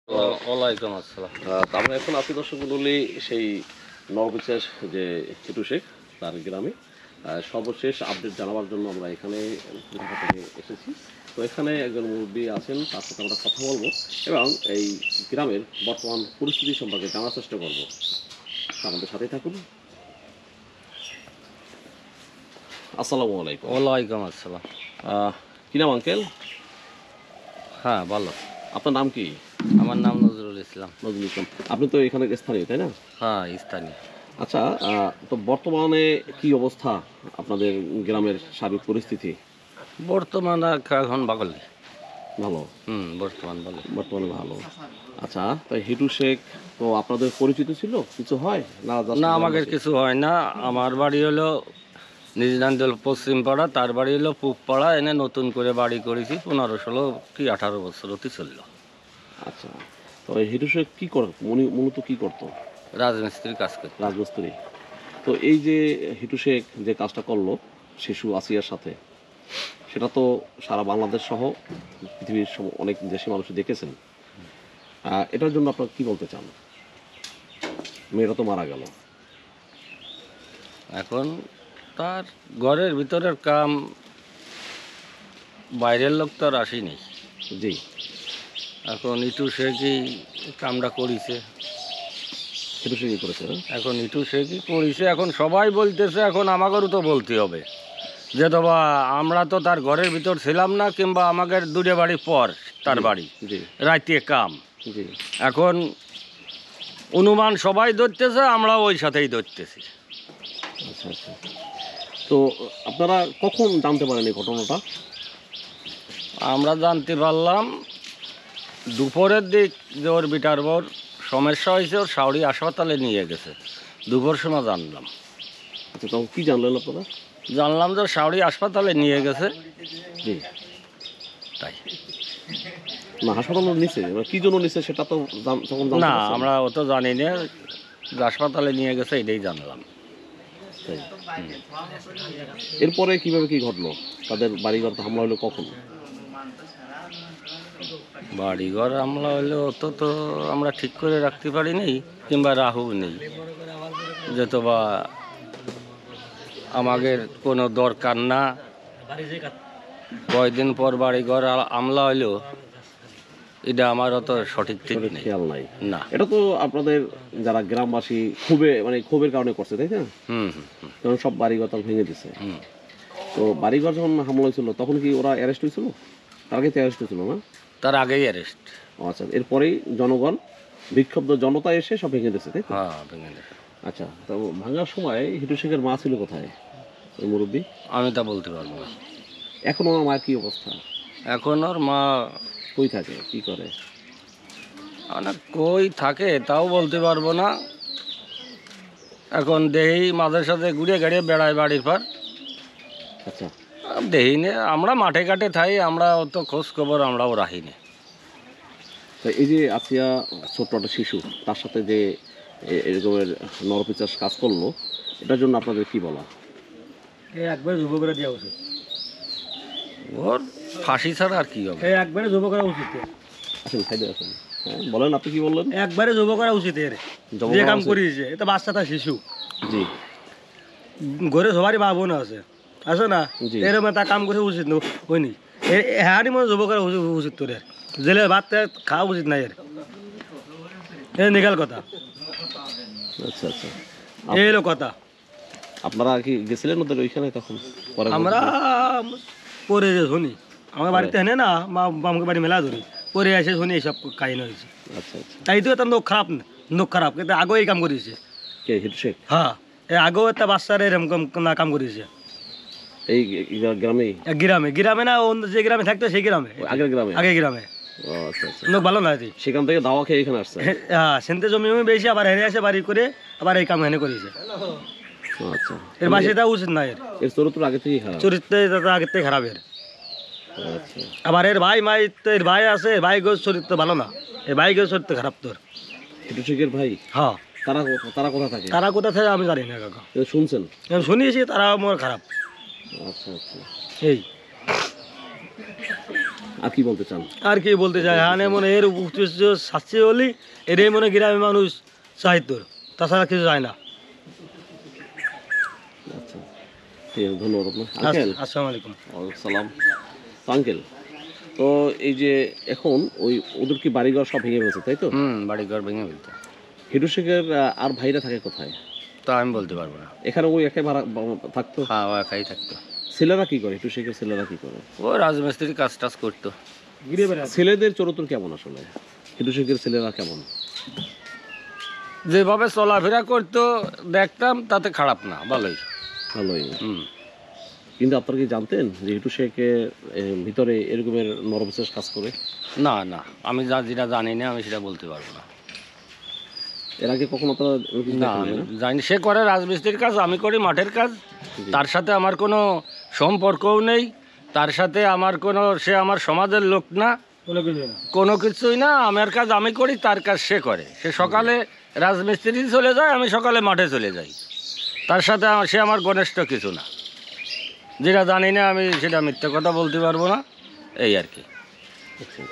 ওয়ালাইকুম আসসালাম। আমরা এখন আছি দর্শক মণ্ডলী সেই নববিচার যে হিটু শেখ তার গ্রামে সর্বশেষ আপডেট জানাবার জন্য আমরা এখানে ঢাকা থেকে এসেছি। তো এখানে একজন মুরব্বী আছেন, তার সাথে আমরা কথা বলবো এবং এই গ্রামের বর্তমান পরিস্থিতি সম্পর্কে জানার চেষ্টা করব। আমাদের সাথেই থাকুন। আসসালামু আলাইকুম। ওয়ালাইকুম আসসালাম। কি নাম আঙ্কেল? হ্যাঁ বলো। আপনার নাম কি? আমার নাম নজরুল ইসলাম। নজরুল ইসলাম। আপনি তো এখানে স্থানীয়, তাই না? হ্যাঁ, স্থানীয়। আচ্ছা, তো বর্তমানে কি অবস্থা আপনাদের গ্রামের সার্বিক পরিস্থিতি? বর্তমানে এখন বাগলে। ভালো। বর্তমানে ভালো। আচ্ছা, তাই হিটু শেখ তো আপনাদের পরিচিত ছিল, কিছু হয় না? না, আমাদের কিছু হয় না। আমার বাড়ি হলো নিজনান্দল পশ্চিম পাড়া, তার বাড়ি হলো পূব পাড়া। এনে নতুন করে বাড়ি করেছি 15-16 কি 18 বছর অতি চলল। আচ্ছা, তো এই হিটু শেখ কি করে, উনি মূলত কি করতো? রাজমিস্ত্রির কাজ করতো। রাজমিস্ত্রি। তো এই যে হিটু শেখ যে কাজটা করলো শিশু আসিয়ার সাথে, সেটা তো সারা বাংলাদেশ সহ পৃথিবীর অনেক দেশে মানুষ দেখেছেন। এটার জন্য আপনারা কি বলতে চান? মেয়েরা তো মারা গেল, এখন তার ঘরের ভিতরের কাম, বাইরের লোক তো আর আসি নেই। জি। এখন ইটু শেখই কামটা করিছে। হিটু শেখই করেছে। এখন ইটু শেখই করিছে, এখন সবাই বলতেছে, এখন আমাদেরও তো বলতে হবে যে বা আমরা তো তার ঘরের ভিতর ছিলাম না, কিংবা আমাদের দূরে বাড়ি পর তার বাড়ি, রাইতে কাম। জি। এখন অনুমান সবাই ধরতেছে, আমরা ওই সাথেই ধরতেছি। আচ্ছা আচ্ছা, তো আপনারা কখন জানতে পারেন এই ঘটনাটা? আমরা জানতে পারলাম দুপুরের দিক, যে ওর বিটার বোর সমস্যা হয়েছে, ওর শাওড়ি হাসপাতালে নিয়ে গেছে, দুপুর সময় জানলাম। আচ্ছা, তখন কী জানলেন আপনারা? জানলাম যে শাওড়ি হাসপাতালে নিয়ে গেছে। জি। তাই না, হাসপাতালে নিচে কী জন্য নিচে সেটা তো তখন না, আমরা অত জানি না, হাসপাতালে নিয়ে গেছে এটাই জানলাম। তাই। এরপরে কিভাবে কি ঘটলো? তাদের বাড়িঘর হামলা হলো কখন? বাড়িঘর হামলা হলে অত তো আমরা ঠিক করে রাখতে পারি নেই, কিংবা রাহু নেই, যেত বা আমাদের কোনো দরকার না। কয়দিন পর বাড়িঘর হামলা হইলো, এটা আমার অত সঠিক ঠিক নেই, খেয়াল নাই। না। এটা তো আপনাদের যারা গ্রামবাসী ক্ষোভের কারণে করছে, তাই না? কারণ সব বাড়িঘর তার ভেঙে দিছে। তো বাড়িঘর যখন হামলা হয়েছিল তখন কি ওরা অ্যারেস্ট হয়েছিল? তার আগে তো অ্যারেস্ট হয়েছিল না? তার আগেই অ্যারেস্ট। আচ্ছা, এরপরেই জনগণ, বিক্ষুব্ধ জনতা এসে সব ভেঙে দিচ্ছে, তাই তো? হ্যাঁ, ভেঙে দিয়েছে। আচ্ছা, তো ভাঙার সময় হিটু শেখের মা ছিল কোথায়, ওই মুরব্বী? আমি তা বলতে পারবো না। এখন ওর মায়ের কি অবস্থা? এখন ওর মা কই থাকে, কি করে? কই থাকে তাও বলতে পারবো না। এখন দেহি মাঝে সাথে ঘুরে গাড়িয়ে বেড়ায় বাড়ির পর। আচ্ছা, দেহি নে, আমরা মাঠে ঘাটে থাই, আমরা অত খোঁজ খবর আমরাও রাখি না। তো এই যে আসিয়া ছোট্ট একটা শিশু, তার সাথে যে এরকমের নরপিচার কাজ করলো, এটার জন্য আপনাদের কি বলা? একবারে যুব করে দেওয়া উচিত। ওর ফাঁসি ছাড়া আর কি হবে? একবারে যুব করা উচিত। আসেন, সাইডে আসেন। হ্যাঁ, বলেন, আপনি কি বললেন? একবারে যুব করা উচিত। এর যে কাম করিয়েছে, এটা বাচ্চা, তার শিশু। জি। ঘরে সবারই মা বোন আছে, আছে না? এরকম তা কাম করে উচিত হয়নি। হ্যাঁ, মনে যুব করা উচিত। তোর জেলে ভাত খাওয়া উচিত না। এর নিকাল কথা। আচ্ছা আচ্ছা, এই হলো কথা। আপনারা কি গেছিলেন ওদের ওইখানে তখন? আমরা পরে যে শুনি, আমার বাড়িতে হেনে না, আমাকে বাড়ি মেলা ধরি, পরে এসে শুনি এইসব কাহিনী হয়েছে। আচ্ছা আচ্ছা, তাই তো একটা লোক খারাপ না, লোক খারাপ, কিন্তু আগেও এই কাম করেছে। কে, হিটু শেখ? হ্যাঁ, আগেও একটা বাচ্চার এরকম না কাম করেছে। এই গ্রামেই? গ্রামে না, অন্য যে গ্রামে থাকতো সেই গ্রামে, আগের গ্রামে? আগে গ্রামে। আচ্ছা আচ্ছা, লোক ভালো না। সেখান থেকে দাওয়া খেয়ে এখানে আসছে? হ্যাঁ, সেনতে জমি বেশি, আবার হেনে আসে বাড়ি করে, আবার এই কাম হেনে করেছে। আচ্ছা, এর বাসে এটা উচিত না। এর চরিত্র আগে থেকেই খারাপ? চরিত্র আগের থেকে খারাপ এর। আচ্ছা, আবার এর ভাই মাই, এর ভাই আছে, ভাই গোর চরিত্র ভালো না, এর ভাই গোর চরিত্র খারাপ। তোর হিটু শেখের ভাই? হ্যাঁ। তারা কোথা থাকে? তারা কোথা থেকে আমি জানি না কাকা, শুনছেন? শুনিয়েছি তারা মোর খারাপ। আচ্ছা আচ্ছা, এই আর কি বলতে চান? আর কি বলতে চাই, হ্যাঁ মনে এর উদ্দেশ্য শাস্তি হলি এটাই মনে গ্রামের মানুষ সাহিত্য, তাছাড়া কিছু যায় না। আচ্ছা, ঠিক আছে, ধন্যবাদ আপনার। আঙ্কেল, আসসালামু আলাইকুম। ওয়ালাইকুম সালাম। তো আঙ্কেল, তো এই যে এখন ওই ওদের কি বাড়িঘর সব ভেঙে গেছে, তাই তো? বাড়ি ঘর ভেঙে ফেলতে। হিটু শেখের আর ভাইরা থাকে কোথায়? তা আমি বলতে পারবো না। এখানে ওই একাই ভাড়া থাকতো? হ্যাঁ, ও একাই থাকতো। ছেলেরা কি করে? হিটু শেখের ছেলেরা কি করে? ও রাজমিস্ত্রি কাজ টাজ করতো। ছেলেদের চরিত্র কেমন আসলে? হিটু শেখের ছেলেরা কেমন? যেভাবে চলাফেরা করতো দেখতাম, তাতে খারাপ না, ভালোই। ভালোই। হুম। কিন্তু আপনারা কি জানতেন যে হিটু শেখের ভিতরে এরকমের নরবিশ্বাস কাজ করে? না না, আমি যেটা জানি না আমি সেটা বলতে পারবো না। এর আগে কখনো আপনারা এরকম না, দেখেননি না? জানি সে করে রাজমিস্ত্রির কাজ, আমি করি মাঠের কাজ। জি। তার সাথে আমার কোনো সম্পর্কও নেই, তার সাথে আমার কোনো, সে আমার সমাজের লোক না, কোনো কিছুই না। আমার কাজ আমি করি, তার কাজ সে করে। সে সকালে রাজমিস্ত্রি চলে যায়, আমি সকালে মাঠে চলে যাই। তার সাথে সে আমার ঘনিষ্ঠ কিছু না। যেটা জানি না আমি সেটা মিথ্যে কথা বলতে পারবো না, এই আর কি। আচ্ছা।